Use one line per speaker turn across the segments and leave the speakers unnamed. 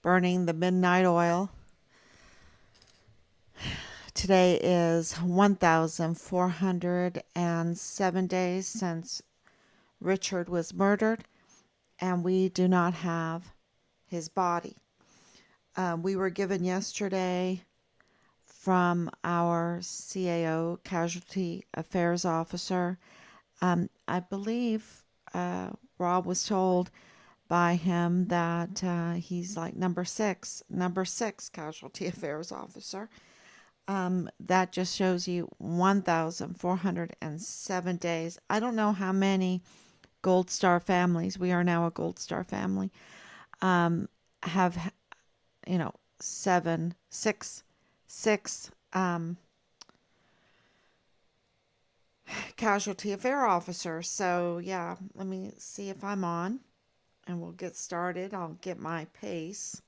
burning the midnight oil. Today is 1,407 days since Richard was murdered, and we do not have his body. We were given yesterday from our CAO, Casualty Affairs Officer. I believe Rob was told by him that he's like number six Casualty Affairs Officer. That just shows you 1,407 days. I don't know how many Gold Star families, we are now a Gold Star family, have, six casualty affair officers. So, yeah, let me see if I'm on and we'll get started. I'll get my pace.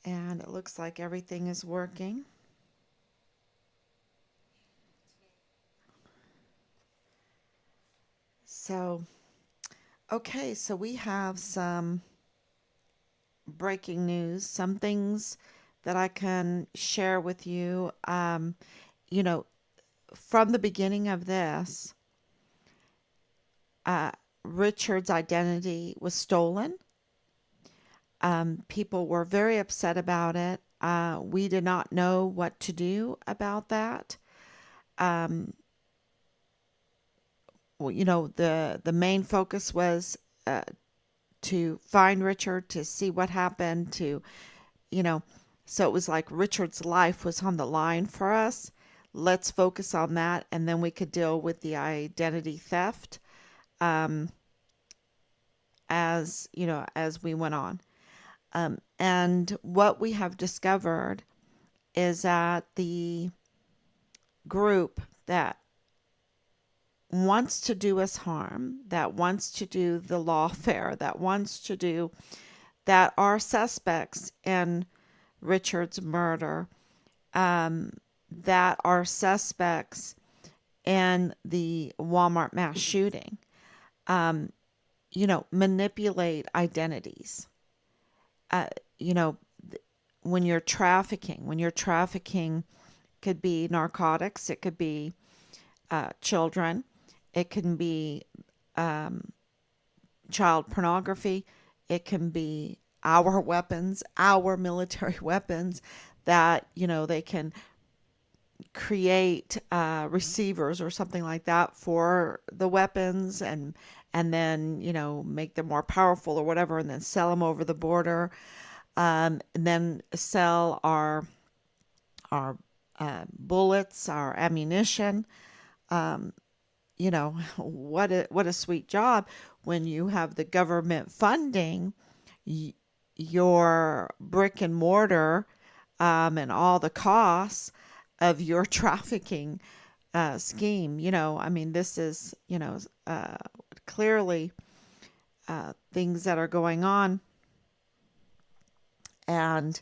And it looks like everything is working. So, okay, so we have some breaking news, some things that I can share with you. You know, from the beginning of this, uh, Richard's identity was stolen. People were very upset about it. We did not know what to do about that. Um, well, the main focus was to find Richard, to see what happened, you know, so it was like Richard's life was on the line for us. Let's focus on that, and then we could deal with the identity theft um, as we went on. And what we have discovered is that the group that wants to do us harm, that wants to do the lawfare, that are suspects in Richard's murder, um, that are suspects in the Walmart mass shooting, um, manipulate identities. Uh, you know, when you're trafficking, could be narcotics, it could be children, it can be um, child pornography, it can be our weapons, our military weapons that, they can create receivers or something like that for the weapons and then make them more powerful or whatever and then sell them over the border, and then sell our bullets, our ammunition. um, what a sweet job when you have the government funding your brick and mortar, and all the costs of your trafficking scheme. I mean, this is, clearly things that are going on. And,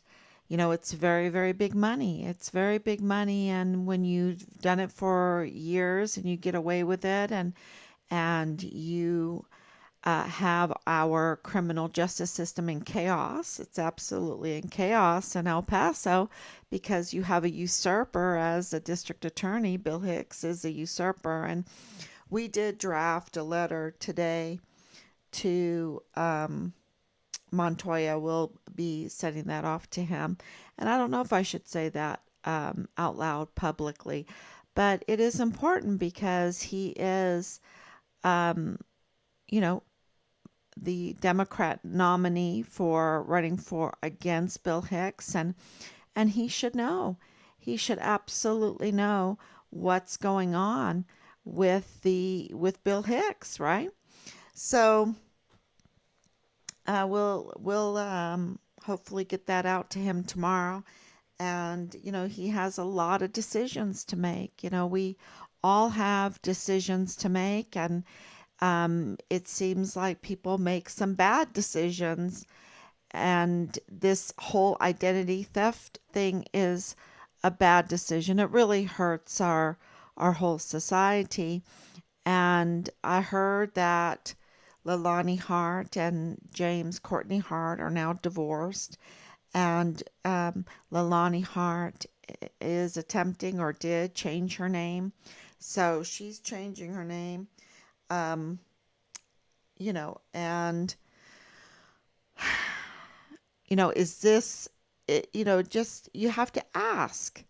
it's very, very big money. It's very big money. And when you've done it for years and you get away with it, and you have our criminal justice system in chaos. It's absolutely in chaos in El Paso because you have a usurper as a district attorney. Bill Hicks is a usurper. And we did draft a letter today to Montoya. We'll be sending that off to him. And I don't know if I should say that out loud publicly, but it is important because he is, um, you know, the Democrat nominee for running for against Bill Hicks, and he should know. He should absolutely know what's going on with Bill Hicks, right? So we'll hopefully get that out to him tomorrow. And he has a lot of decisions to make. We all have decisions to make, and it seems like people make some bad decisions, and this whole identity theft thing is a bad decision. It really hurts our whole society. And I heard that Leilani Hart and James Courtney Hart are now divorced, and Leilani Hart is attempting or did change her name. So she's changing her name, um, and, is this, just you have to ask,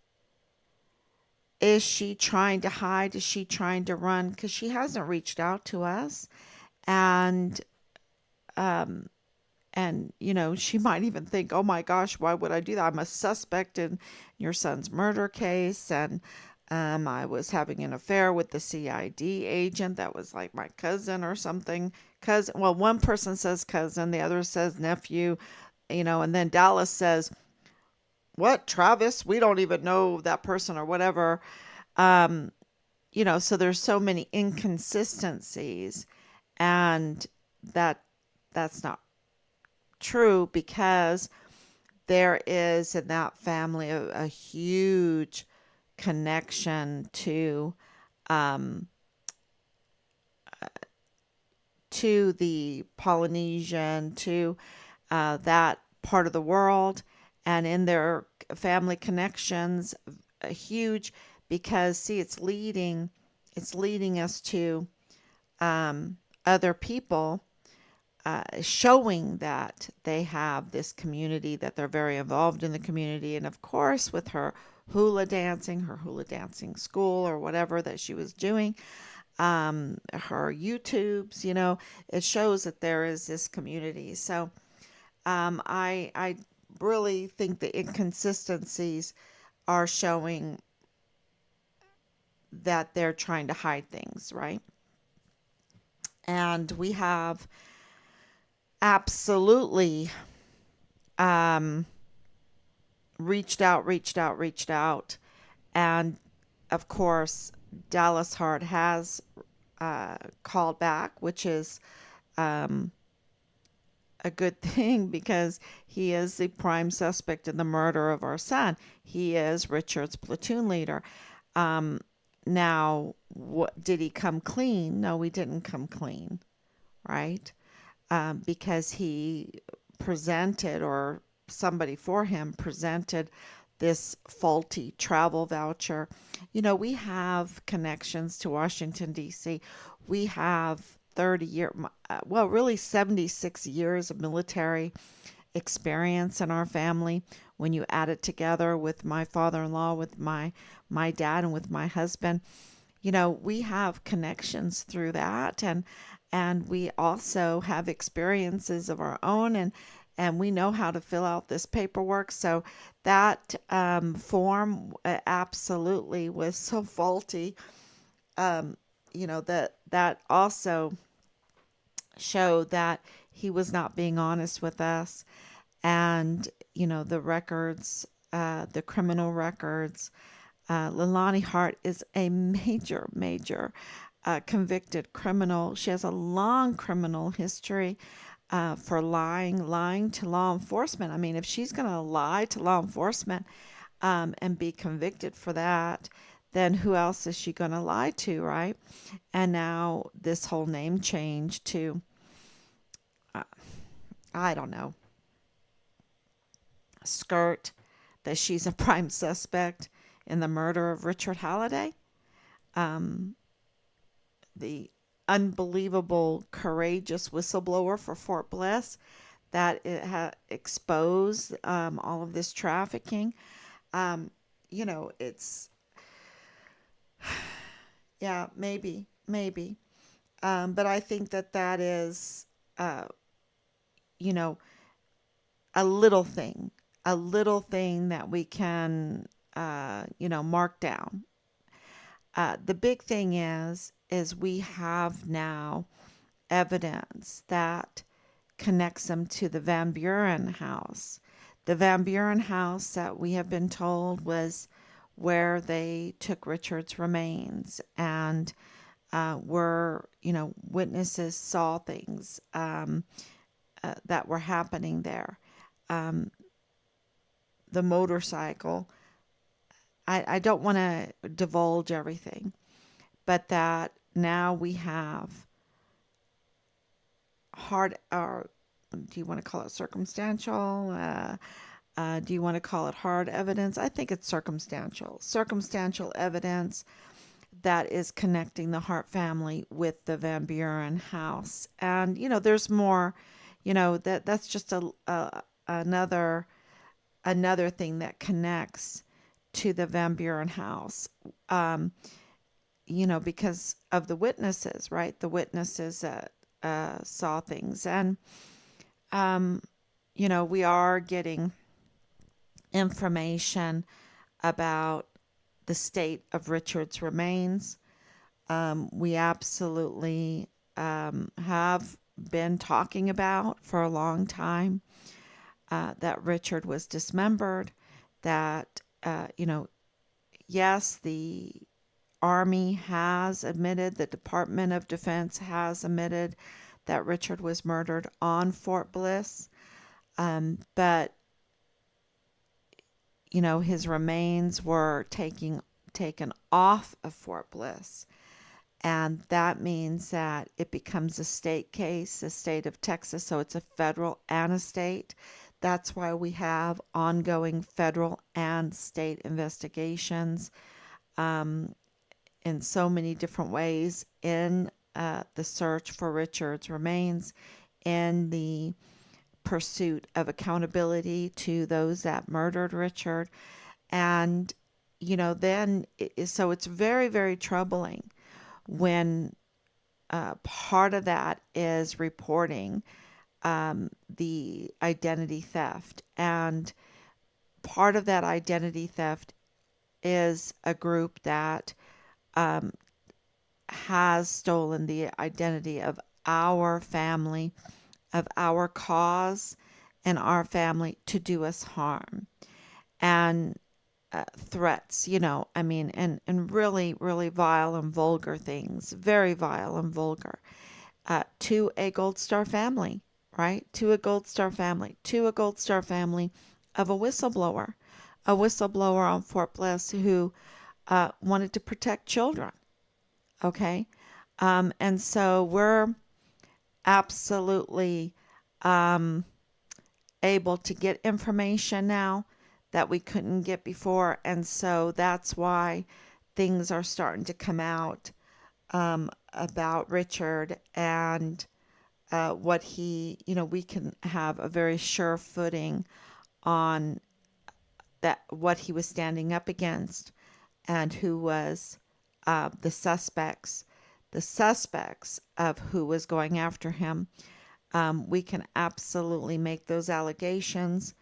is she trying to hide? Is she trying to run? Because she hasn't reached out to us. And, um, she might even think, oh my gosh, why would I do that? I'm a suspect in your son's murder case. And I was having an affair with the CID agent that was like my cousin or something. Cousin, well, one person says cousin, the other says nephew, and then Dallas says, what, Travis? We don't even know that person or whatever. Um, so there's so many inconsistencies, and that that's not true, because there is in that family a huge connection um, to the Polynesian, to that part of the world, and in their family connections, huge, because see, it's leading us to other people, showing that they have this community, that they're very involved in the community. And of course, with her her hula dancing school or whatever that she was doing, her YouTubes, it shows that there is this community. So I really think the inconsistencies are showing that they're trying to hide things, right? And we have absolutely um, reached out. And of course, Dallas Hart has called back, which is um, a good thing, because he is the prime suspect in the murder of our son. He is Richard's platoon leader. Um, Now, what did he come clean? No, he didn't come clean, right? Because he presented, or somebody for him presented, this faulty travel voucher. We have connections to Washington, D.C. We have well, really 76 years of military experience in our family. When you add it together with my father-in-law, with my dad, and with my husband, we have connections through that, and we also have experiences of our own, and we know how to fill out this paperwork. So that form absolutely was so faulty. That also showed that he was not being honest with us. And the records, the criminal records, Leilani Hart is a major convicted criminal. She has a long criminal history for lying to law enforcement. I mean, if she's going to lie to law enforcement and be convicted for that, then who else is she going to lie to, right? And now this whole name change to, uh, I don't know, skirt that she's a prime suspect in the murder of Richard Halliday. Um, the unbelievable, courageous whistleblower for Fort Bliss, that it exposed all of this trafficking. Um, it's, yeah, maybe. But I think that is, uh, you know, a little thing that we can, mark down. The big thing is we have now evidence that connects them to the Van Buren house. The Van Buren house that we have been told was where they took Richard's remains, and witnesses saw things that were happening there. Um, the motorcycle, I don't want to divulge everything, but that now we have hard, or do you want to call it circumstantial? Do you want to call it hard evidence? I think it's circumstantial. Circumstantial evidence that is connecting the Hart family with the Van Buren house. And there's more. That's just another another thing that connects to the Van Buren house. Um, because of the witnesses, right? The witnesses that saw things, and um, we are getting information about the state of Richard's remains. We absolutely have been talking about for a long time that Richard was dismembered, that, yes, the Army has admitted, the Department of Defense has admitted that Richard was murdered on Fort Bliss, but his remains were taken off of Fort Bliss. And that means that it becomes a state case, the state of Texas. So it's a federal and a state. That's why we have ongoing federal and state investigations in so many different ways in the search for Richard's remains, in the pursuit of accountability to those that murdered Richard. And, then, so it's very, very troubling when part of that is reporting the identity theft. And part of that identity theft is a group that has stolen the identity of our family, of our cause, and our family to do us harm. And threats, and really, really vile and vulgar things, very vile and vulgar, to a Gold Star family, right? To a Gold Star family, to a Gold Star family of a whistleblower on Fort Bliss who wanted to protect children. Okay. And so we're absolutely able to get information now that we couldn't get before. And so that's why things are starting to come out about Richard, and what he, we can have a very sure footing on that, what he was standing up against, and who was the suspects of who was going after him. We can absolutely make those allegations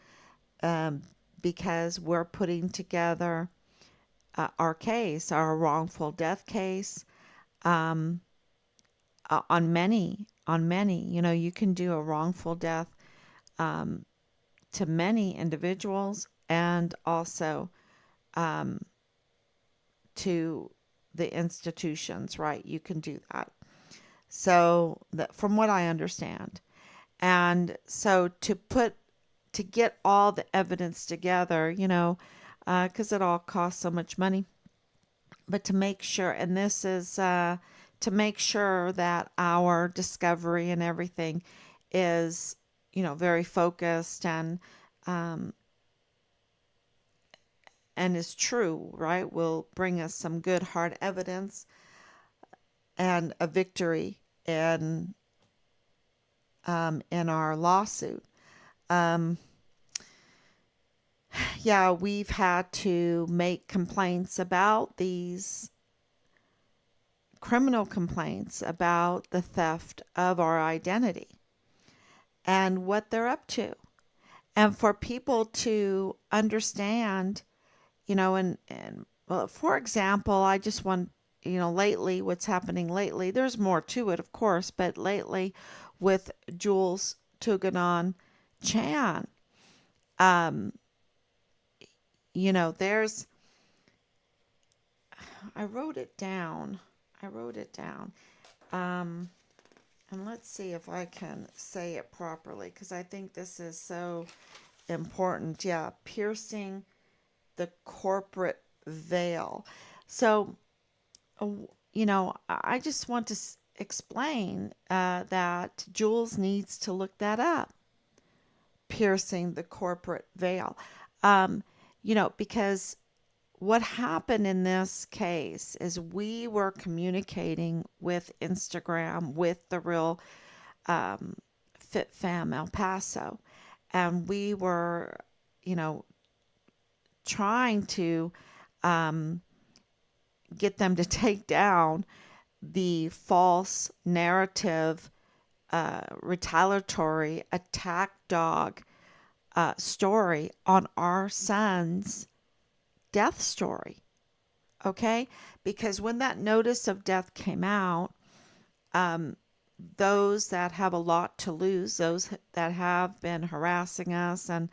um, because we're putting together our case, our wrongful death case, um, on many. You can do a wrongful death um, to many individuals, and also um, to the institutions, right? You can do that. So, from what I understand, and so to get all the evidence together, because it all costs so much money, but to make sure, and this is to make sure that our discovery and everything is, very focused um, and is true, right? Will bring us some good hard evidence and a victory in our lawsuit. Um, yeah, we've had to make complaints about these criminal complaints about the theft of our identity and what they're up to. And for people to understand, and well, for example, I just want, lately, what's happening lately, there's more to it, of course, but lately with Jules Tuganon Chan, um, there's, I wrote it down. I wrote it down. Um, and let's see if I can say it properly, because I think this is so important. Yeah, piercing the corporate veil. So, I just want to explain that Jules needs to look that up, piercing the corporate veil. Um, because what happened in this case is we were communicating with Instagram with the real um, Fit Fam El Paso, and we were, you know, trying to um, get them to take down the false narrative, retaliatory attack dog story on our son's death story. Okay? Because when that notice of death came out, um, those that have a lot to lose, those that have been harassing us and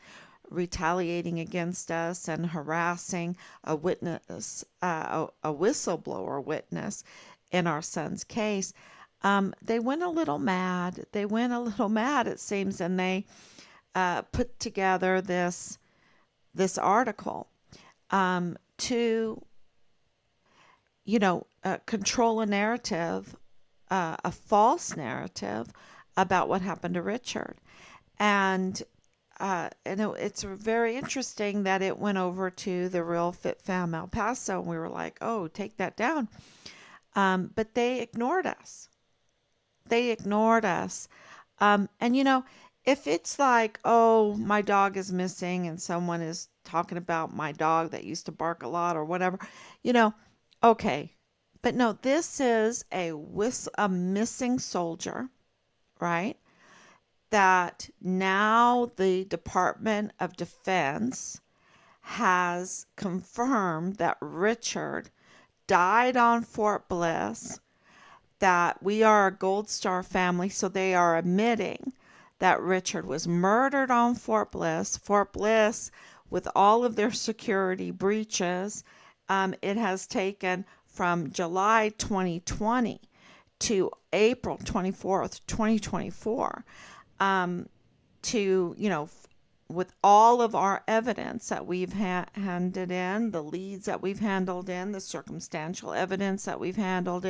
retaliating against us and harassing a witness, a whistleblower witness in our son's case, they went a little mad. They went a little mad, it seems, and they put together this article to control a narrative, a false narrative about what happened to Richard. And it's very interesting that it went over to the Real Fit Fam El Paso, and we were like, "Oh, take that down." But they ignored us. They ignored us. And if it's like, "Oh, my dog is missing," and someone is talking about my dog that used to bark a lot or whatever, you know, okay. But no, this is a missing soldier, right? That now the Department of Defense has confirmed that Richard died on Fort Bliss, that we are a Gold Star family, so they are admitting that Richard was murdered on Fort Bliss. Fort Bliss, with all of their security breaches, it has taken from July 2020 to April 24th, 2024, to, with all of our evidence that we've handed in, the leads that we've handled in, the circumstantial evidence that we've handed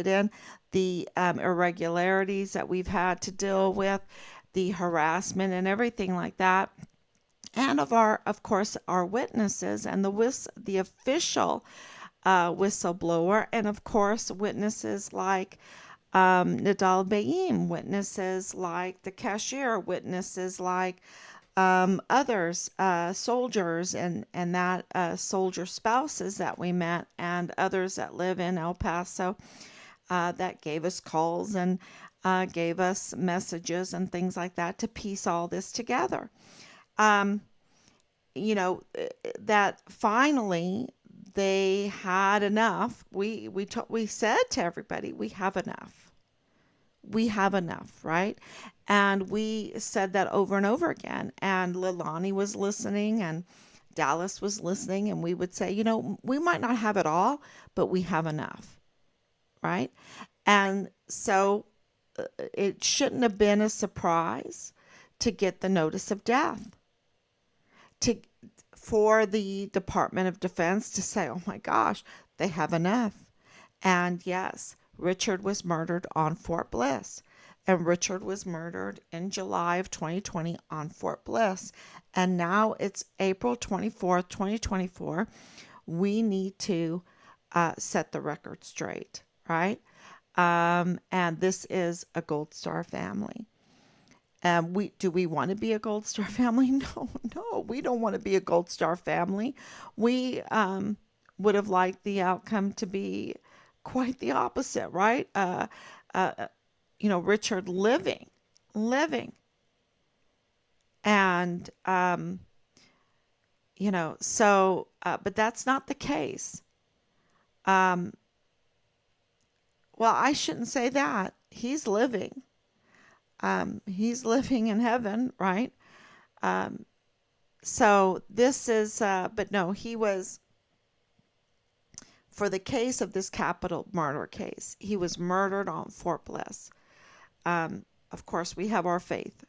in, the irregularities that we've had to deal with, the harassment and everything like that, and of course, our witnesses and the official whistleblower, and of course, witnesses like Nadal Bayim, witnesses like the cashier, witnesses like others, soldiers and that soldier spouses that we met, and others that live in El Paso that gave us calls and gave us messages and things like that to piece all this together. Um, that finally they had enough. We said to everybody, we have enough. We have enough, right? And we said that over and over again. And Leilani was listening, and Dallas was listening, and we would say, we might not have it all, but we have enough, right? And so it shouldn't have been a surprise to get the notice of death, to for the Department of Defense to say, oh my gosh, they have enough. And yes, Richard was murdered on Fort Bliss. And Richard was murdered in July of 2020 on Fort Bliss. And now it's April 24th, 2024. We need to set the record straight, right? And this is a Gold Star family. Do we want to be a Gold Star family? No, we don't want to be a Gold Star family. We would have liked the outcome to be quite the opposite, right? Richard living, and but that's not the case. Um, well, I shouldn't say that. He's living. He's living in heaven, right? Um, so this is, but no, he was, for the case of this capital murder case, he was murdered on Fort Bliss. Of course, we have our faith,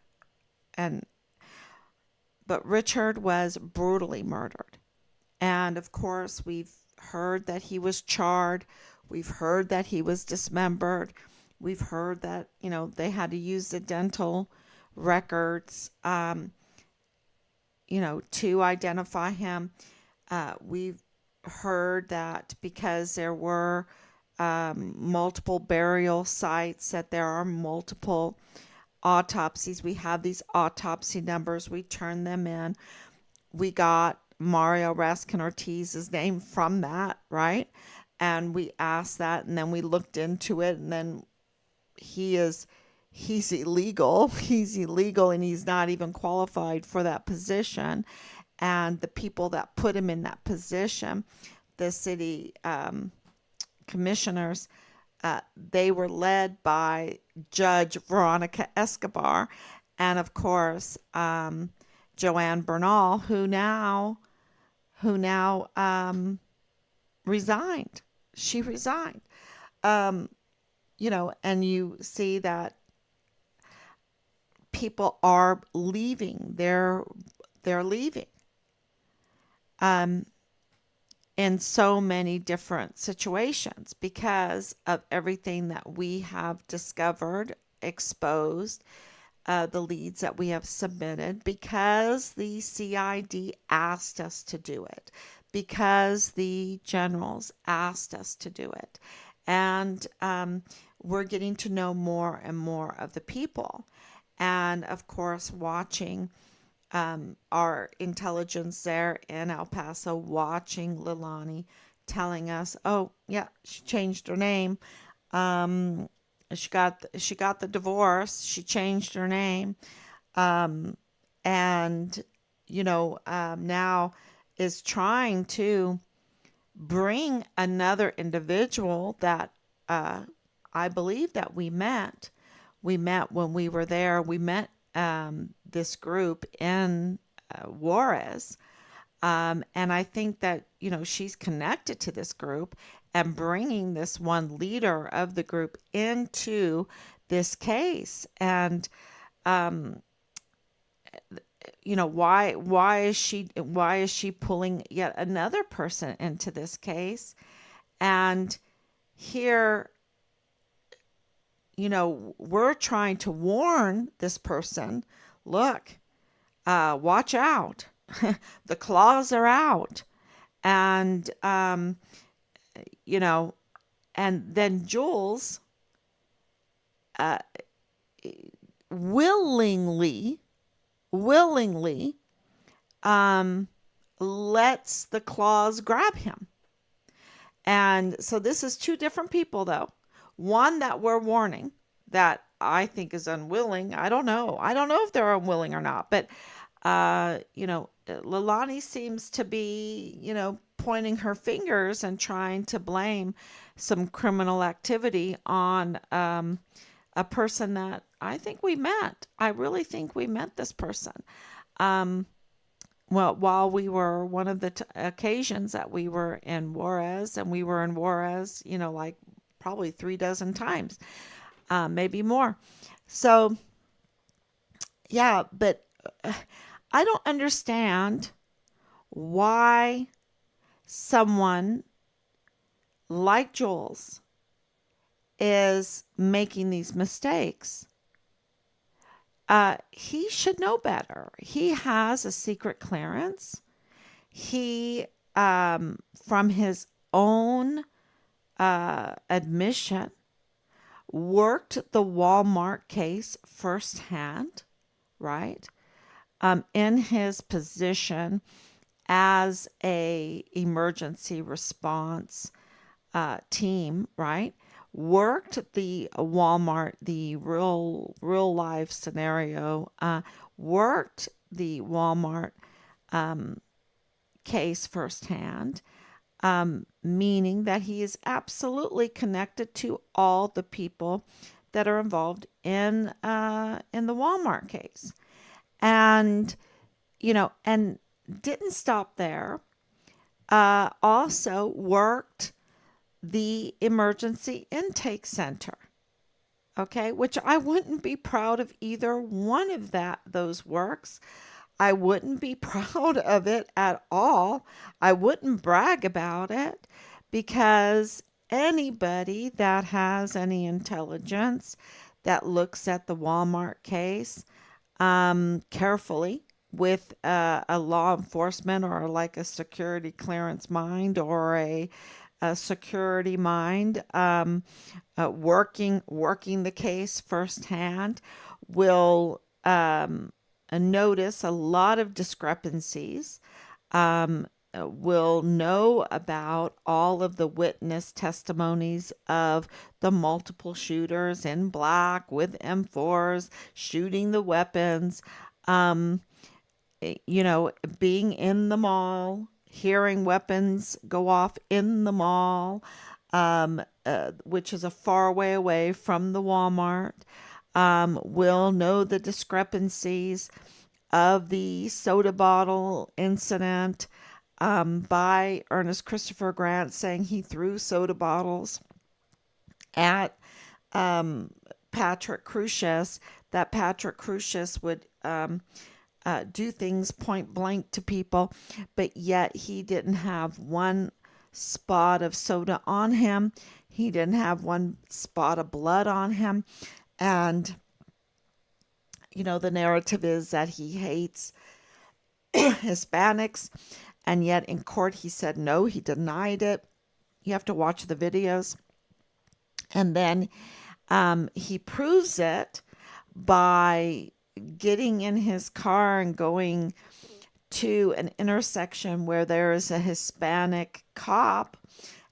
but Richard was brutally murdered. And of course, we've heard that he was charred We've heard that he was dismembered. We've heard that, they had to use the dental records, to identify him. We've heard that because there were multiple burial sites, that there are multiple autopsies. We have these autopsy numbers. We turn them in. We got Mario Raskin Ortiz's name from that, right? And we asked that, and then we looked into it, and then he is he's illegal. He's illegal, and he's not even qualified for that position. And the people that put him in that position, the city commissioners, they were led by Judge Veronica Escobar, and of course Joanne Bernal, who now resigned. She resigned. Um, and you see that people are leaving. They're leaving. Um, in so many different situations because of everything that we have discovered, exposed, the leads that we have submitted, because the CID asked us to do it, because the generals asked us to do it. And we're getting to know more and more of the people. And of course, watching our intelligence there in El Paso, watching Leilani, telling us, "Oh, yeah, she changed her name. Um, she got the divorce. She changed her name, um, and now is trying to bring another individual that I believe that we met. We met when we were there. We met this group in Juarez. And I think that, she's connected to this group and bringing this one leader of the group into this case. And, um, why is she pulling yet another person into this case? And here, we're trying to warn this person, look, watch out. The claws are out. And, you know, and then Jules uh, willingly, willingly um, lets the claws grab him. And so this is two different people, though. One that we're warning that I think is unwilling. I don't know. I don't know if they're unwilling or not. But, Leilani seems to be, pointing her fingers and trying to blame some criminal activity on a person that I think we met. I really think we met this person. Um, well, while we were one of the occasions that we were in Juarez, and we were in Juarez, like probably 3 dozen times, maybe more. So, yeah, but I don't understand why someone like Jules is making these mistakes. He should know better. He has a secret clearance. He, from his own admission, worked the Walmart case firsthand, right? In his position as a emergency response team, right? Worked the Walmart, the real life scenario, worked the Walmart case firsthand, meaning that he is absolutely connected to all the people that are involved in the Walmart case, and and didn't stop there. Also worked the emergency intake center, okay, which I wouldn't be proud of either one of those works. I wouldn't be proud of it at all. I wouldn't brag about it because anybody that has any intelligence that looks at the Walmart case carefully with a law enforcement or like a security clearance mind or a security mind, working the case firsthand, will notice a lot of discrepancies, will know about all of the witness testimonies of the multiple shooters in black with M4s shooting the weapons, um, you know, being in the mall, hearing weapons go off in the mall, which is a far way away from the Walmart, will know the discrepancies of the soda bottle incident, by Ernest Christopher Grant saying he threw soda bottles at Patrick Crusius, that Patrick Crusius would do things point blank to people, but yet he didn't have one spot of soda on him. He didn't have one spot of blood on him. And, you know, the narrative is that he hates Hispanics. And yet in court, he said no, he denied it. You have to watch the videos. And then he proves it by getting in his car and going to an intersection where there is a Hispanic cop,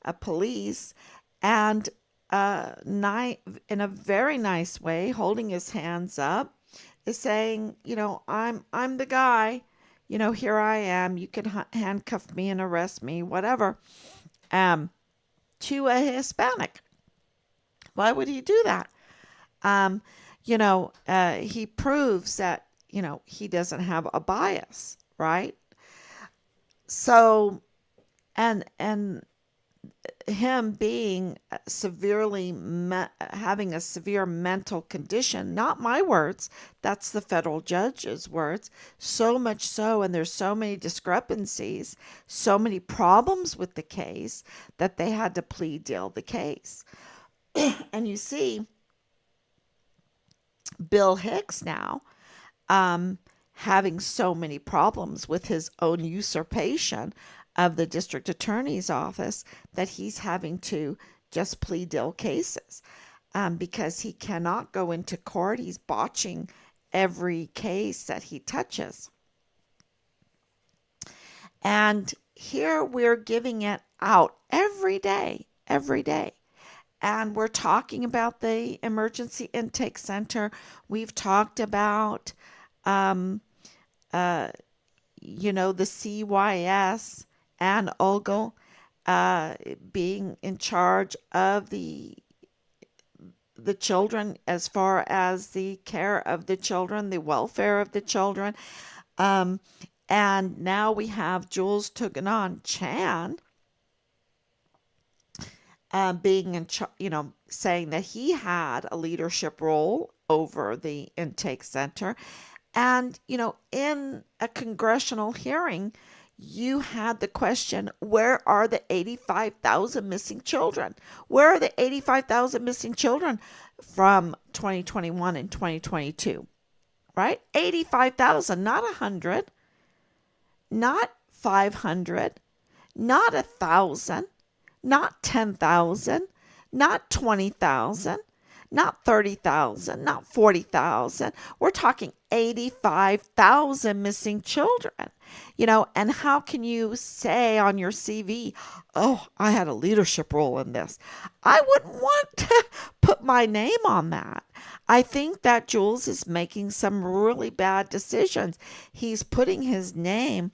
a police, and in a very nice way, holding his hands up, is saying, you know, I'm the guy, you know, here I am. You can handcuff me and arrest me, whatever. To a Hispanic. Why would he do that? Um, he proves that, you know, he doesn't have a bias, right? So, and him being having a severe mental condition, not my words, that's the federal judge's words, so much so, and there's so many discrepancies, so many problems with the case that they had to plea deal the case. And you see Bill Hicks now, having so many problems with his own usurpation of the district attorney's office that he's having to just plea deal cases, because he cannot go into court. He's botching every case that he touches. And here we're giving it out every day, every day. And we're talking about the emergency intake center. We've talked about, the CYS and Olga being in charge of the children as far as the care of the children, the welfare of the children. And now we have Jules Tuganon Chan being in saying that he had a leadership role over the intake center. And, in a congressional hearing, you had the question, where are the 85,000 missing children? Where are the 85,000 missing children from 2021 and 2022? Right? 85,000, not 100, not 500, not 1,000, not 10,000, not 20,000, not 30,000, not 40,000. We're talking 85,000 missing children. And how can you say on your CV, oh, I had a leadership role in this? I wouldn't want to put my name on that. I think that Jules is making some really bad decisions. He's putting his name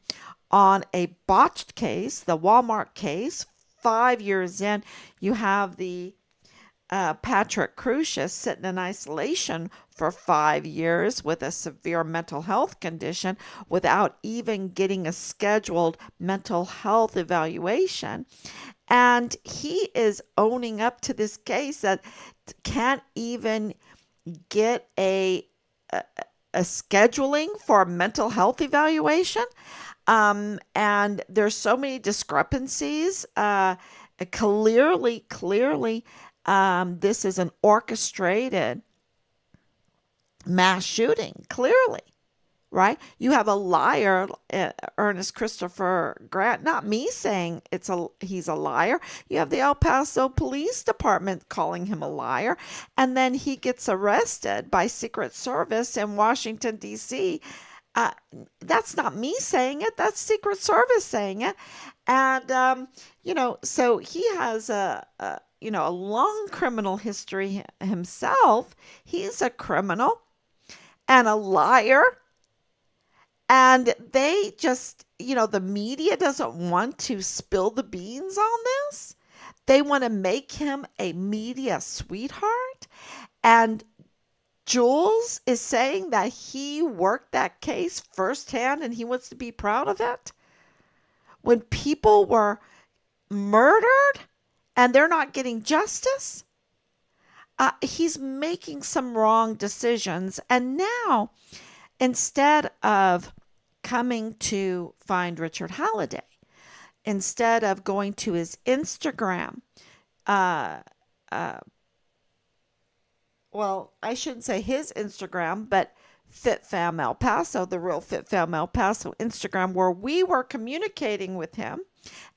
on a botched case, the Walmart case. 5 years in, you have the Patrick Crusius sitting in isolation for 5 years with a severe mental health condition without even getting a scheduled mental health evaluation. And he is owning up to this case that can't even get a scheduling for a mental health evaluation. And there's so many discrepancies Clearly, this is an orchestrated mass shooting. Clearly, right? You have a liar, Ernest Christopher Grant. Not me saying he's a liar. You have the El Paso Police Department calling him a liar, and then he gets arrested by Secret Service in Washington D.C. Uh, that's not me saying it. That's Secret Service saying it, and so he has a long criminal history himself. He's a criminal and a liar, and they just, the media doesn't want to spill the beans on this. They want to make him a media sweetheart. And Jules is saying that he worked that case firsthand and he wants to be proud of it. When people were murdered and they're not getting justice, he's making some wrong decisions. And now, instead of coming to find Richard Halliday, instead of going to his Instagram, uh, uh, well, I shouldn't say his Instagram, but Fit Fam El Paso, the real Fit Fam El Paso Instagram, where we were communicating with him,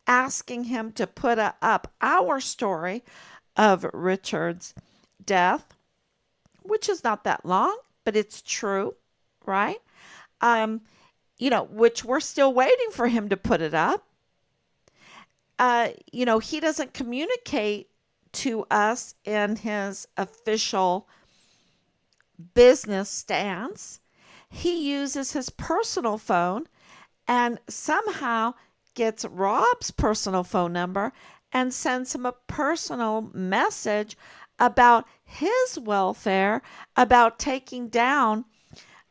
asking him to put up our story of Richard's death, which is not that long, but it's true, right? Which we're still waiting for him to put it up. He doesn't communicate to us in his official business stance. He uses his personal phone and somehow gets Rob's personal phone number and sends him a personal message about his welfare, about taking down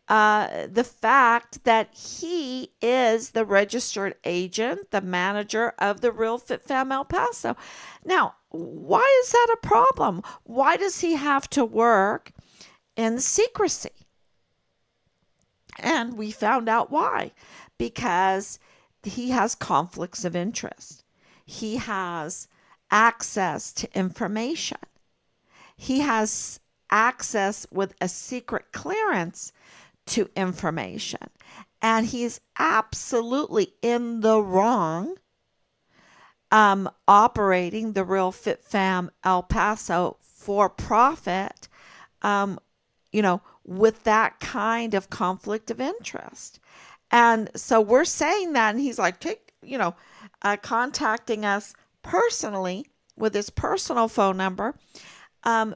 the fact that he is the registered agent, the manager of the Real Fit Fam El Paso. Now, why is that a problem? Why does he have to work in secrecy? And we found out why. Because he has conflicts of interest. He has access to information. He has access with a secret clearance to information. And he's absolutely in the wrong operating the Real Fit Fam El Paso for profit, with that kind of conflict of interest. And so we're saying that, and he's like, contacting us personally with his personal phone number,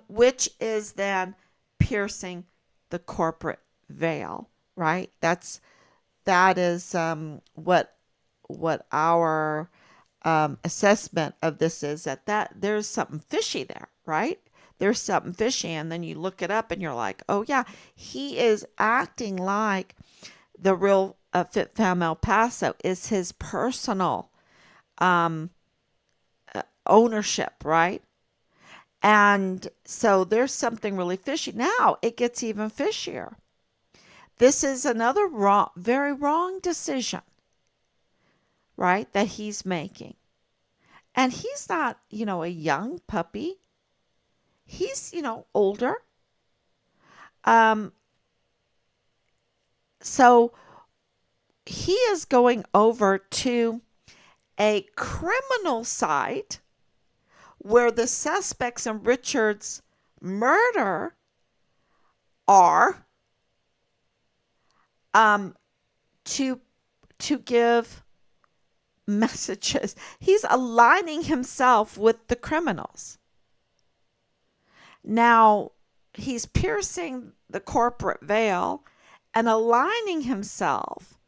which is then piercing the corporate veil, right? That is what our assessment of this is, that there's something fishy there, right? There's something fishy, and then you look it up and you're like, oh yeah, he is acting like the Real Fit Fam El Paso is his personal ownership, right? And so there's something really fishy. Now it gets even fishier. This is another wrong, very wrong decision, right, that he's making. And he's not, a young puppy. He's, older. So he is going over to a criminal site where the suspects in Richard's murder are, to give messages. He's aligning himself with the criminals. Now, he's piercing the corporate veil and aligning himself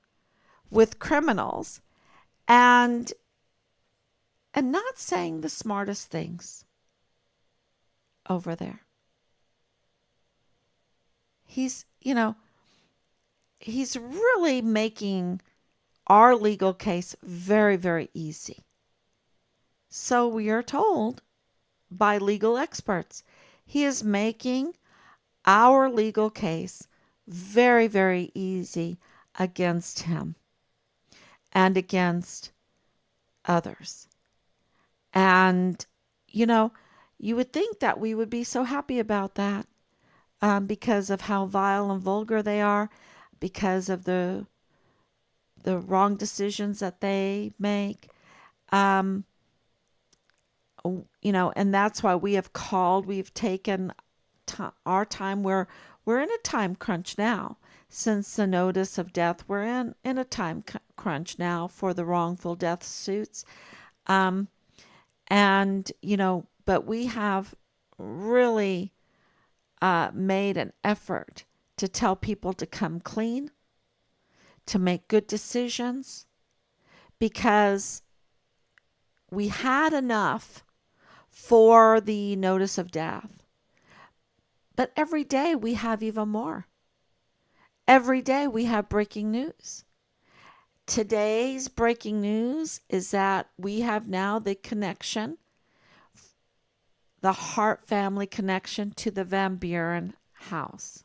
with criminals and not saying the smartest things over there. He's really making our legal case very, very easy. So we are told by legal experts. He is making our legal case very, very easy against him and against others. And, you know, you would think that we would be so happy about that, because of how vile and vulgar they are, because of the wrong decisions that they make. Um, and that's why we've taken our time. We're in a time crunch now. Since the notice of death, we're in a time crunch now for the wrongful death suits. Um, and, but we have really made an effort to tell people to come clean, to make good decisions, because we had enough for the notice of death. But every day we have even more. Every day we have breaking news. Today's breaking news is that we have now the connection, the Hart family connection to the Van Buren house.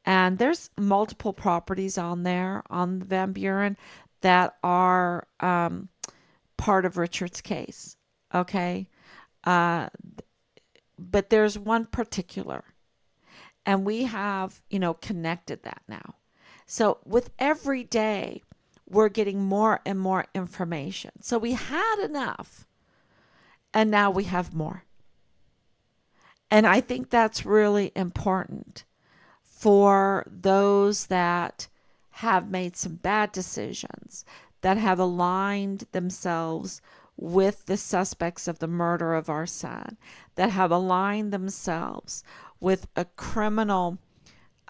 And there's multiple properties on there on Van Buren that are part of Richard's case. Okay. Uh, but there's one particular, and we have, connected that now. So with every day, we're getting more and more information. So we had enough, and now we have more. And I think that's really important for those that have made some bad decisions, that have aligned themselves with the suspects of the murder of our son, that have aligned themselves with a criminal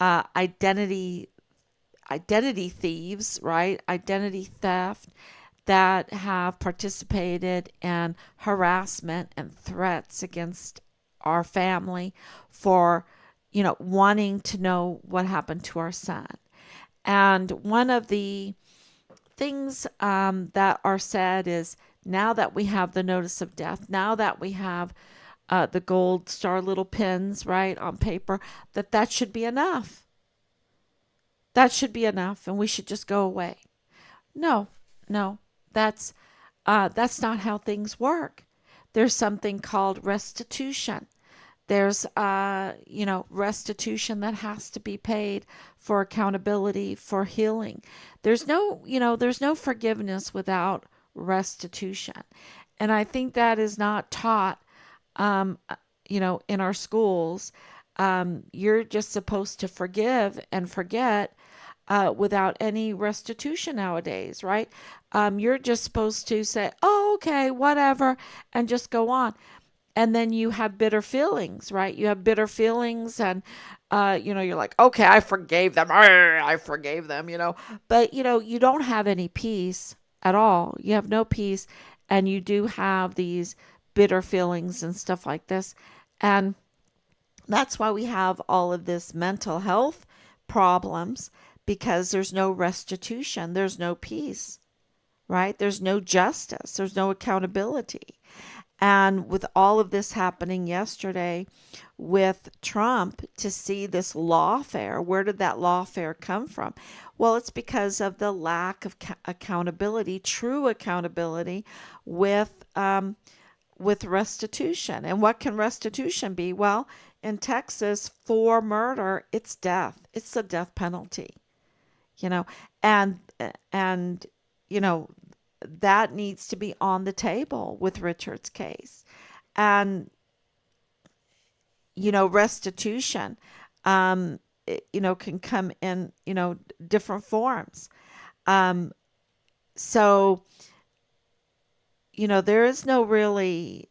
identity thieves, right? Identity theft, that have participated in harassment and threats against our family for, wanting to know what happened to our son. And one of the things that are said is, now that we have the notice of death, now that we have the gold star little pins, right, on paper, that should be enough. That should be enough, and we should just go away. No, no, that's not how things work. There's something called restitution. There's restitution that has to be paid for accountability, for healing. There's no forgiveness without restitution. And I think that is not taught, um, in our schools. You're just supposed to forgive and forget, without any restitution nowadays, right? You're just supposed to say, oh, okay, whatever, and just go on. And then you have bitter feelings, right? You have bitter feelings, and you're like, okay, I forgave them. I forgave them. But you don't have any peace at all. You have no peace, and you do have these bitter feelings and stuff like this. And that's why we have all of this mental health problems, because there's no restitution, there's no peace, right? There's no justice, there's no accountability. And with all of this happening yesterday with Trump, to see this lawfare, where did that lawfare come from? Well, it's because of the lack of accountability, true accountability, with restitution. And what can restitution be? Well, in Texas, for murder, it's death. It's the death penalty. You know, and and you know that needs to be on the table with Richard's case. And restitution, can come in, different forms. Um, so, there is no really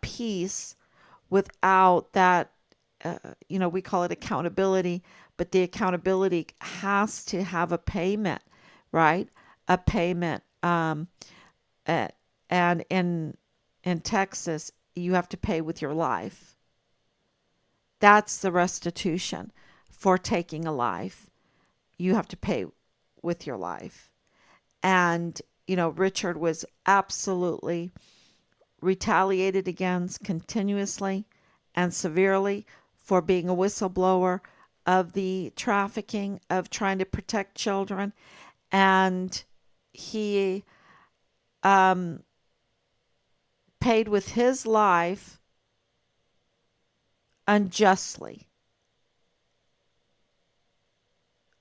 peace without that. We call it accountability, but the accountability has to have a payment, right? A payment. Uh, and in Texas, you have to pay with your life. That's the restitution for taking a life. You have to pay with your life. And, Richard was absolutely retaliated against continuously and severely for being a whistleblower of the trafficking, of trying to protect children. And he, um, paid with his life unjustly.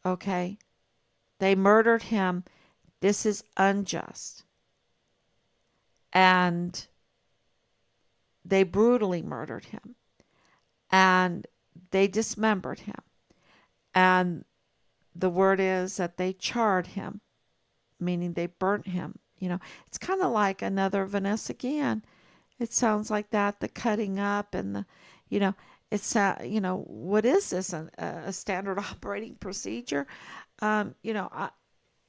Okay? They murdered him. This is unjust. And they brutally murdered him. And they dismembered him. And the word is that they charred him, meaning they burnt him. It's kind of like another Vanessa Guillen. It sounds like that, the cutting up and you know, what is this? A standard operating procedure?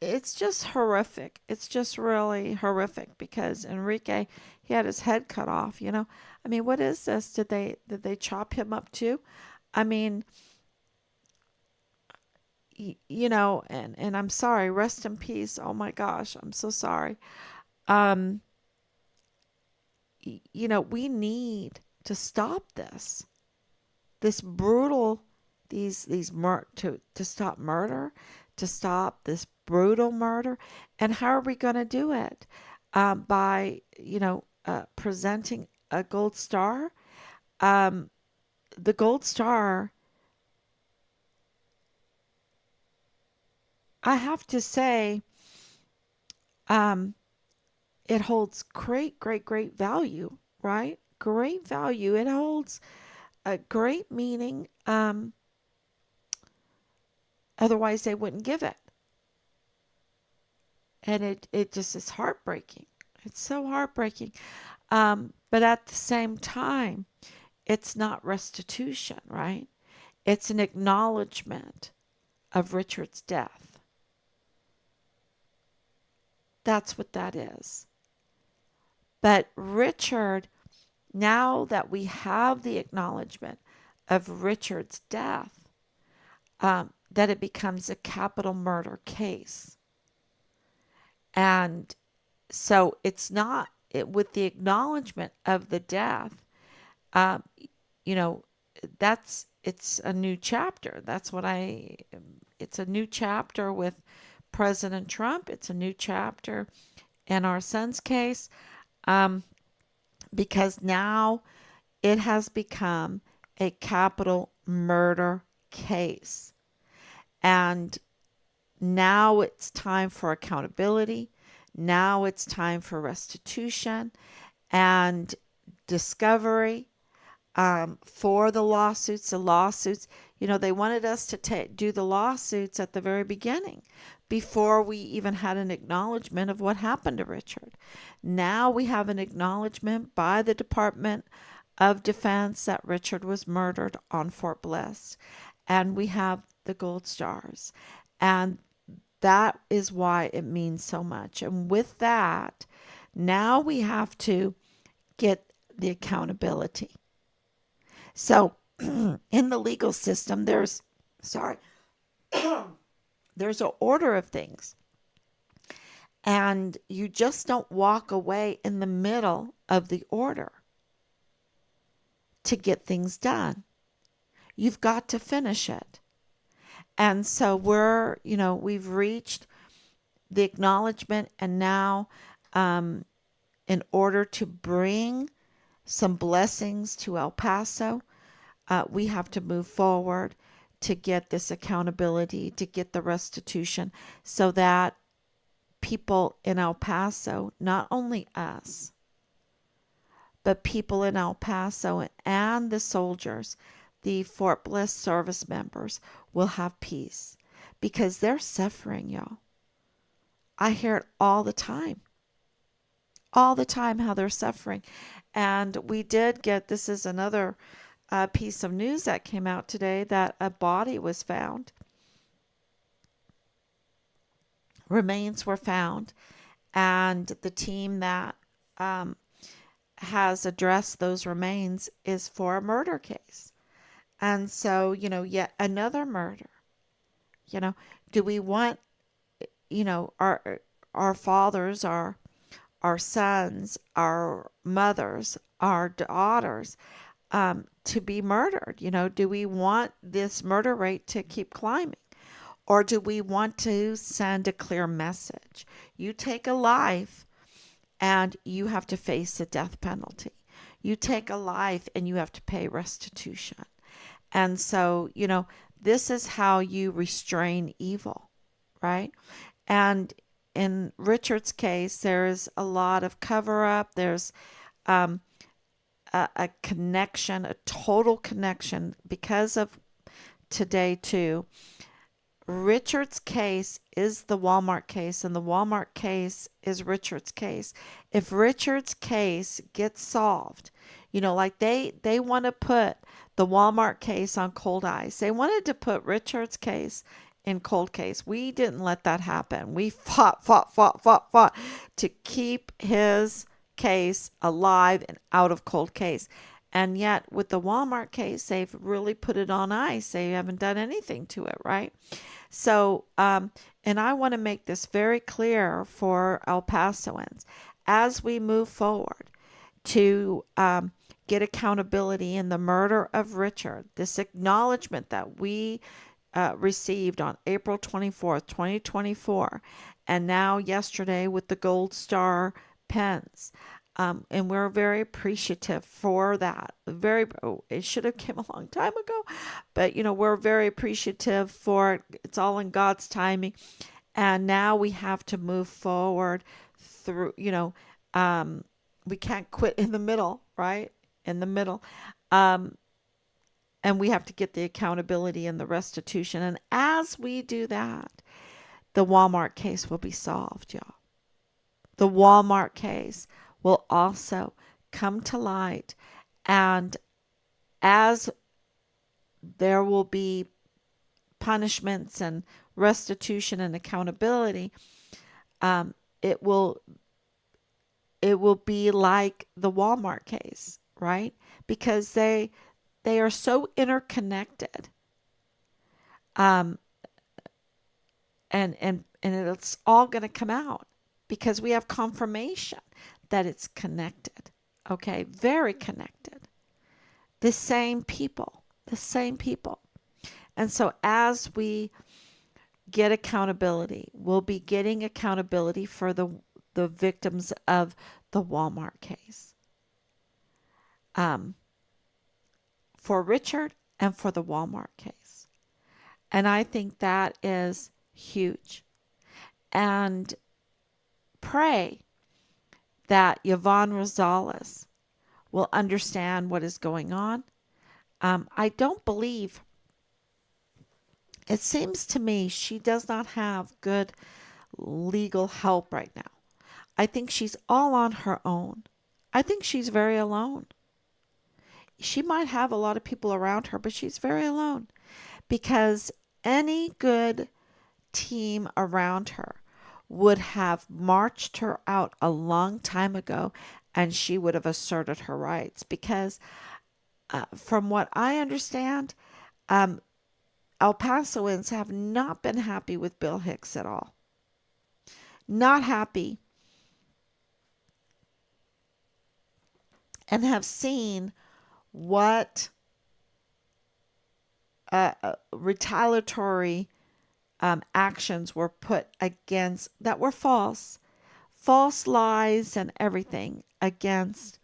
It's just horrific. It's just really horrific because Enrique, he had his head cut off. I mean, what is this? Did they chop him up too? I mean, and I'm sorry, rest in peace. Oh my gosh, I'm so sorry. Um, we need to stop this brutal, to stop murder, to stop this brutal murder. And how are we going to do it? By, presenting a gold star. Um, the gold star, I have to say, um, it holds great, great, great value, right? Great value. It holds a great meaning. Otherwise, they wouldn't give it. And it just is heartbreaking. It's so heartbreaking. But at the same time, it's not restitution, right? It's an acknowledgement of Richard's death. That's what that is. But Richard, now that we have the acknowledgement of Richard's death, that it becomes a capital murder case. And so it's not with the acknowledgement of the death, um, you know, it's a new chapter. It's a new chapter with President Trump. It's a new chapter in our son's case, um, because now it has become a capital murder case. And now it's time for accountability. Now it's time for restitution and discovery, for the lawsuits. They wanted us to do the lawsuits at the very beginning before we even had an acknowledgement of what happened to Richard. Now we have an acknowledgement by the Department of Defense that Richard was murdered on Fort Bliss. And we have the gold stars. And that is why it means so much. And with that, now we have to get the accountability. So in the legal system, there's an order of things. And you just don't walk away in the middle of the order to get things done. You've got to finish it. And so we've reached the acknowledgement, and now, in order to bring some blessings to El Paso, we have to move forward to get this accountability, to get the restitution, so that people in El Paso, not only us, but people in El Paso and the soldiers, the Fort Bliss service members, will have peace, because they're suffering, y'all. I hear it all the time how they're suffering. And we did get, this is another piece of news that came out today, that a body was found. Remains were found, and the team that has addressed those remains is for a murder case. And so, yet another murder. Do we want, our fathers, our sons, our mothers, our daughters, to be murdered? Do we want this murder rate to keep climbing? Or do we want to send a clear message? You take a life, and you have to face the death penalty. You take a life and you have to pay restitution. And so, this is how you restrain evil, right? And in Richard's case, there's a lot of cover up. There's um, a connection, a total connection because of today, too. Richard's case is the Walmart case, and the Walmart case is Richard's case. If Richard's case gets solved, like they want to put the Walmart case on cold ice. They wanted to put Richard's case in cold case. We didn't let that happen. We fought to keep his case alive and out of cold case. And yet, with the Walmart case, they've really put it on ice. They haven't done anything to it, right? So, and I want to make this very clear for El Pasoans as we move forward to get accountability in the murder of Richard, this acknowledgement that we received on April 24th, 2024, and now yesterday with the Gold Star pens. And we're very appreciative for that. It should have came a long time ago, but we're very appreciative for it. It's all in God's timing, and now we have to move forward through. We can't quit in the middle, right? In the middle, and we have to get the accountability and the restitution. And as we do that, the Walmart case will be solved, y'all. The Walmart case will also come to light. And as there will be punishments and restitution and accountability, it will be like the Walmart case, right? Because they are so interconnected. And it's all going to come out because we have confirmation that it's connected. Okay, very connected. The same people. And so as we get accountability, we'll be getting accountability for the victims of the Walmart case. For Richard and for the Walmart case. And I think that is huge. And pray that Yvonne Rosales will understand what is going on. I don't believe, it seems to me she does not have good legal help right now. I think she's all on her own. I think she's very alone. She might have a lot of people around her, but she's very alone because any good team around her would have marched her out a long time ago and she would have asserted her rights because from what I understand, El Pasoans have not been happy with Bill Hicks at all. Not happy. And have seen what retaliatory actions were put against that were false lies and everything against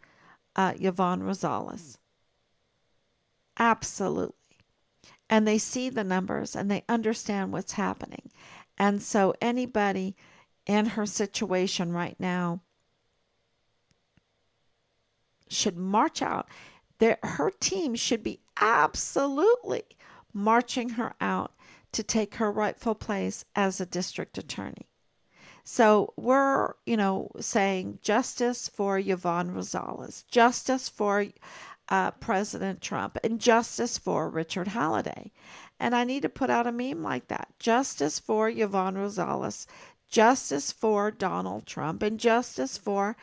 Yvonne Rosales. Absolutely. And they see the numbers and they understand what's happening. And so anybody in her situation right now should march out. Her team should be absolutely marching her out to take her rightful place as a district attorney. So we're, saying justice for Yvonne Rosales, justice for President Trump, and justice for Richard Halliday. And I need to put out a meme like that. Justice for Yvonne Rosales, justice for Donald Trump, and justice for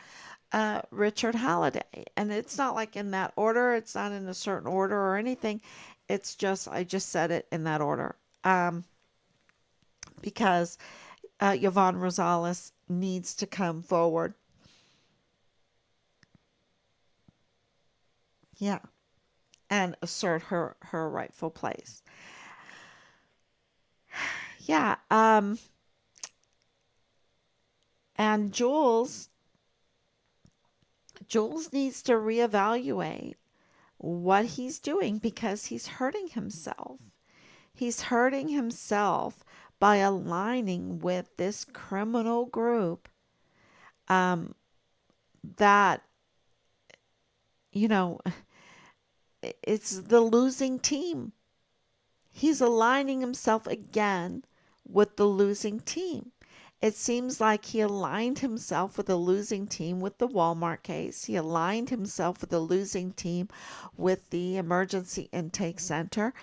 Richard Halliday. And it's not like in that order. It's not in a certain order or anything. It's just, I just said it in that order. Because Yvonne Rosales needs to come forward. Yeah. And assert her rightful place. Yeah. And Jules Jules needs to reevaluate what he's doing because he's hurting himself. He's hurting himself by aligning with this criminal group um, that, you know, it's the losing team. He's aligning himself again with the losing team. It seems like he aligned himself with a losing team with the Walmart case. He aligned himself with a losing team with the emergency intake center,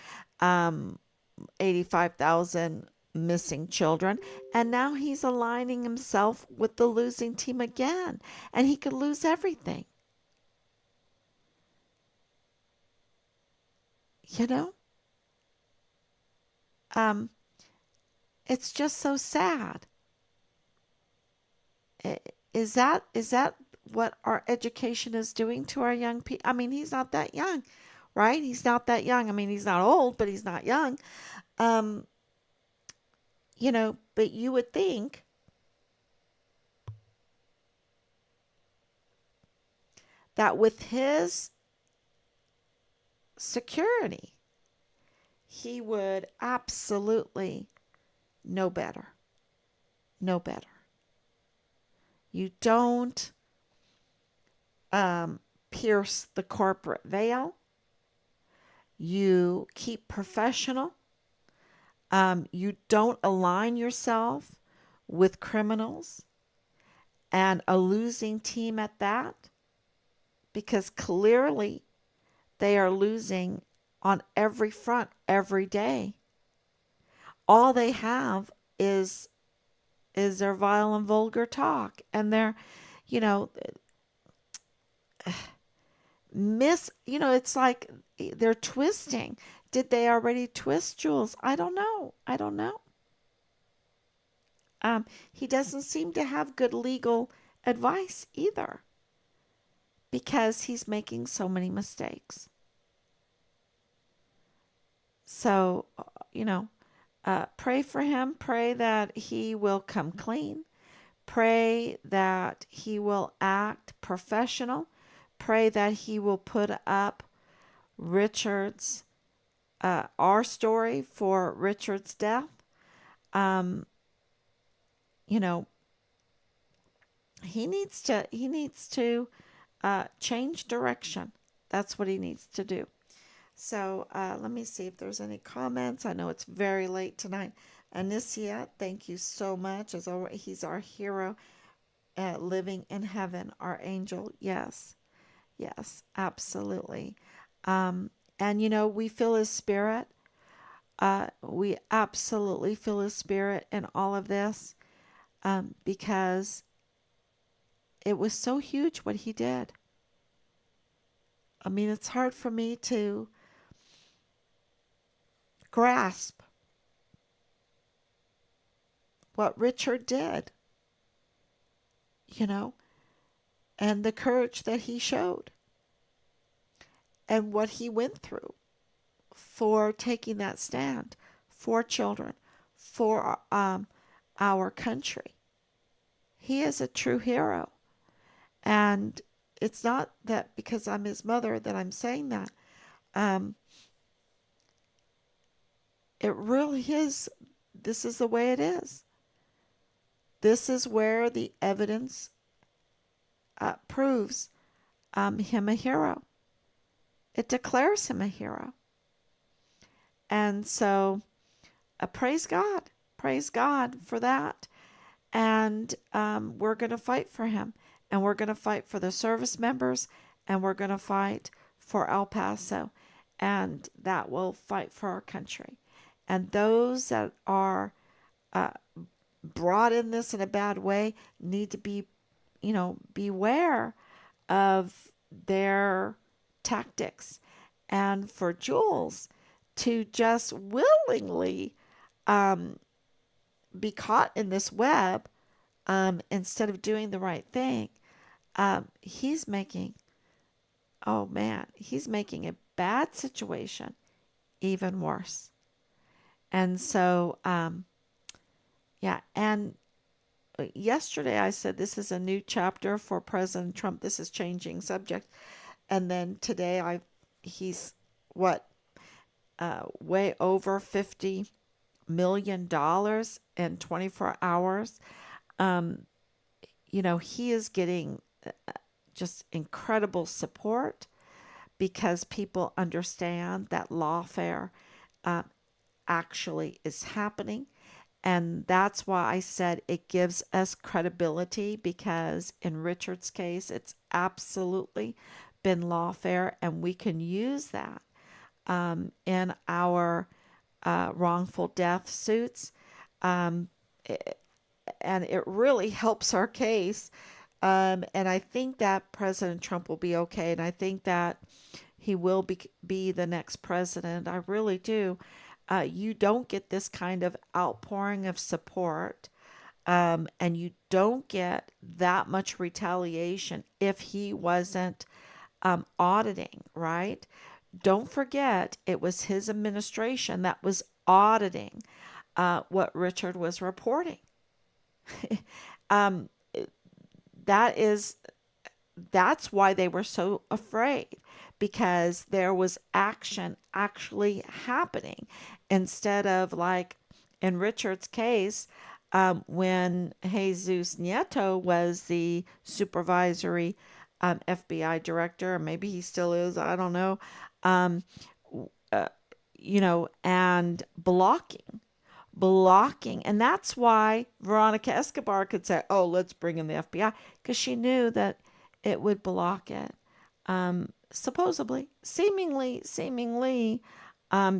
85,000 missing children. And now he's aligning himself with the losing team again. And he could lose everything. You know? Um, it's just so sad. Is that what our education is doing to our young people? I mean, he's not that young, right? He's not that young. I mean, he's not old, but he's not young. Um, but you would think that with his security, he would absolutely know better. Know better. You don't pierce the corporate veil. You keep professional. You don't align yourself with criminals and a losing team at that, because clearly they are losing on every front every day. All they have is their vile and vulgar talk and their, you know, it's like they're twisting. Did they already twist, Jules? I don't know. I don't know. He doesn't seem to have good legal advice either because he's making so many mistakes. So, pray for him. Pray that he will come clean. Pray that he will act professional. Pray that he will put up Richard's, our story for Richard's death. Um, you know, he needs to change direction. That's what he needs to do. So let me see if there's any comments. I know it's very late tonight. Anicia, thank you so much. As always, he's our hero, living in heaven, our angel. Yes, yes, absolutely. And we feel his spirit. We absolutely feel his spirit in all of this, because it was so huge what he did. I mean, it's hard for me to grasp what Richard did, you know, and the courage that he showed and what he went through for taking that stand for children, for our country. He is a true hero. And it's not that because I'm his mother that I'm saying that. Um, it really is. This is the way it is. This is where the evidence proves him a hero. It declares him a hero. And so, praise God. Praise God for that. And we're going to fight for him. And we're going to fight for the service members. And we're going to fight for El Paso. And that will fight for our country. And those that are brought in this in a bad way need to be, beware of their tactics. And for Jules to just willingly be caught in this web, instead of doing the right thing, he's making, oh man, he's making a bad situation even worse. And so, yeah, and yesterday I said this is a new chapter for President Trump. This is changing subject. And then today he's what, way over $50 million in 24 hours. Um, he is getting just incredible support because people understand that lawfare uh, actually is happening. And that's why I said it gives us credibility, because in Richard's case, it's absolutely been lawfare, and we can use that in our wrongful death suits. Um, and it really helps our case. And I think that President Trump will be okay. And I think that he will be the next president. I really do. You don't get this kind of outpouring of support, and you don't get that much retaliation if he wasn't auditing, right? Don't forget, it was his administration that was auditing what Richard was reporting. um, that is that's why they were so afraid, because there was action actually happening, instead of like in Richard's case, when Jesus Nieto was the supervisory FBI director, or maybe he still is, I don't know, um, uh, and blocking. And that's why Veronica Escobar could say, oh, let's bring in the FBI, because she knew that it would block it. Supposedly, seemingly,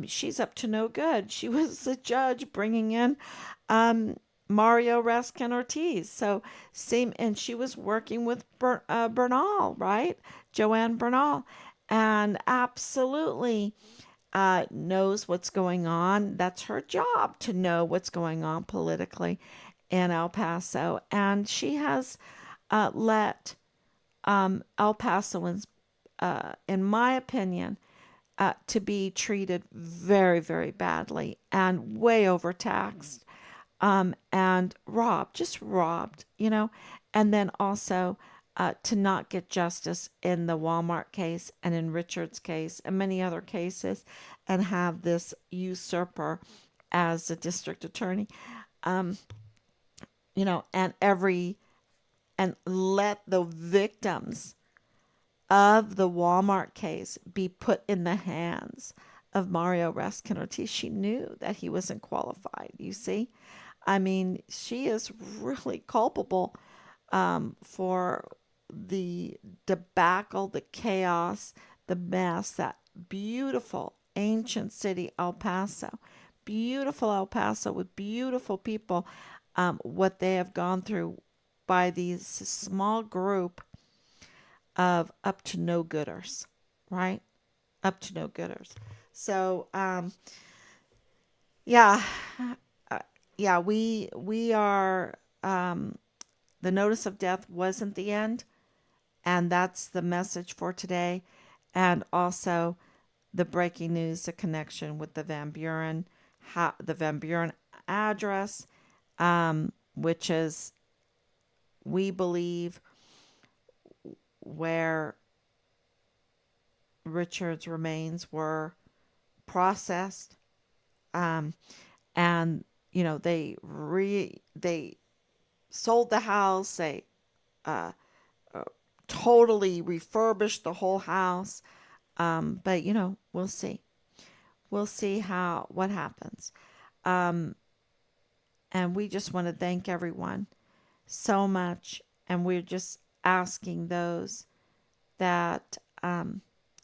she's up to no good. She was the judge bringing in um, Mario Raskin Ortiz. And she was working with Bernal, right? Joanne Bernal. And absolutely knows what's going on. That's her job, to know what's going on politically in El Paso. And she has let El Pasoans, in my opinion, to be treated very, very badly and way overtaxed, and robbed, and then also to not get justice in the Walmart case and in Richard's case and many other cases, and have this usurper as the district attorney, um, and let the victims of the Walmart case be put in the hands of Mario Raskin Ortiz. She knew that he wasn't qualified, you see. I mean, she is really culpable for the debacle, the chaos, the mess, that beautiful ancient city, El Paso. Beautiful El Paso with beautiful people, what they have gone through by these small group of up to no gooders, right? Up to no gooders. So, yeah, uh, yeah, we are. The notice of death wasn't the end, and that's the message for today. And also the breaking news, the connection with the Van Buren address, which is, we believe, where Richard's remains were processed, um, and they sold the house. They uh, uh, totally refurbished the whole house. But we'll see. We'll see what happens. Um, and we just want to thank everyone so much, and we're just asking those that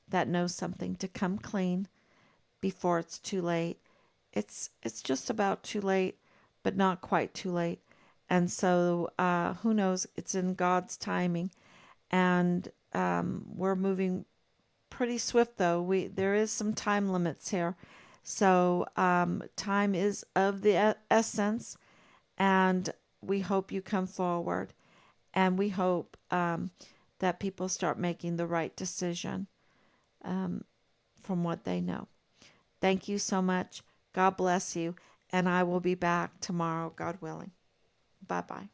that know something to come clean before it's too late. It's just about too late, but not quite too late. And so who knows? It's in God's timing, and we're moving pretty swift, though. There is some time limits here, so time is of the essence, and we hope you come forward, and we hope that people start making the right decision um, from what they know. Thank you so much. God bless you, and I will be back tomorrow, God willing. Bye bye.